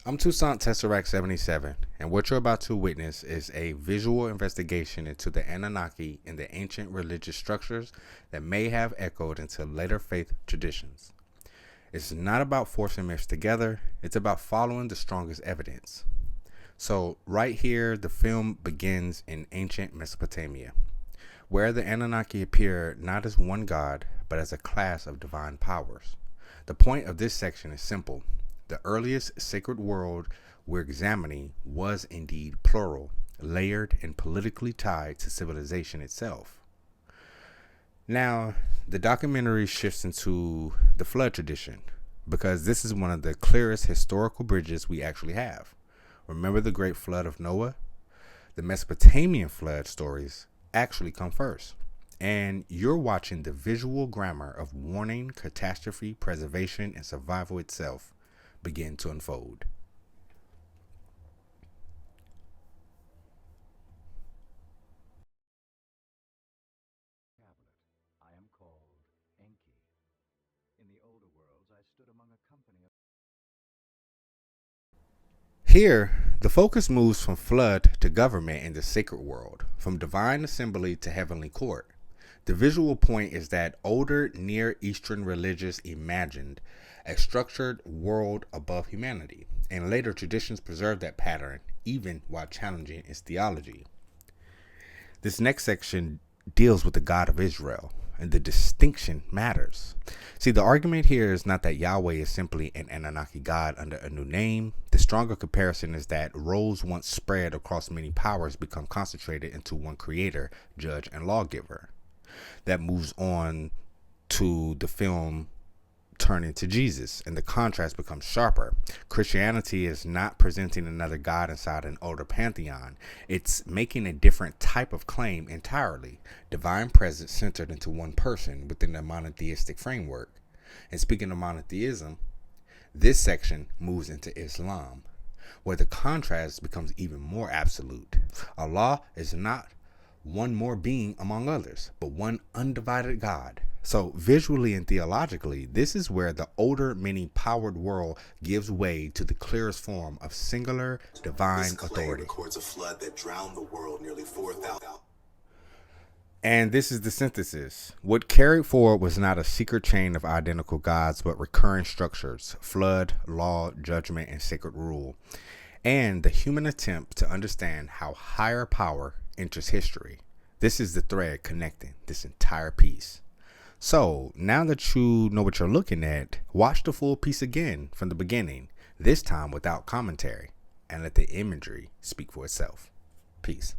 I'm Toussaint Tesseract77, and what you're about to witness is a visual investigation into the Anunnaki and the ancient religious structures that may have echoed into later faith traditions. It's not about forcing myths together, it's about following the strongest evidence. So, right here, the film begins in ancient Mesopotamia, where the Anunnaki appear not as one god, but as a class of divine powers. The point of this section is simple. The earliest sacred world we're examining was indeed plural, layered, and politically tied to civilization itself. Now, the documentary shifts into the flood tradition, because this is one of the clearest historical bridges we actually have. Remember the great flood of Noah? The Mesopotamian flood stories actually come first. And you're watching the visual grammar of warning, catastrophe, preservation, and survival itself begin to unfold. I am called Enki. In the older worlds, I stood among a company of... Here, the focus moves from flood to government in the sacred world, from divine assembly to heavenly court. The visual point is that older Near Eastern religions imagined a structured world above humanity, and later traditions preserved that pattern, even while challenging its theology. This next section deals with the God of Israel, and the distinction matters. See, the argument here is not that Yahweh is simply an Anunnaki God under a new name. The stronger comparison is that roles once spread across many powers become concentrated into one creator, judge, and lawgiver. That moves on to the film turning to Jesus, and the contrast becomes sharper. Christianity is not presenting another God inside an older pantheon. It's making a different type of claim entirely. Divine presence centered into one person within a monotheistic framework. And speaking of monotheism, this section moves into Islam, where the contrast becomes even more absolute. Allah is not one more being among others, but one undivided God. So visually and theologically, this is where the older, many-powered world gives way to the clearest form of singular divine authority. Records a flood that drowned the world nearly 4,000. And this is the synthesis. What carried forward was not a secret chain of identical gods, but recurring structures: flood, law, judgment, and sacred rule. And the human attempt to understand how higher power enters history. This is the thread connecting this entire piece. So now that you know what you're looking at, watch the full piece again from the beginning, this time without commentary, and let the imagery speak for itself. Peace.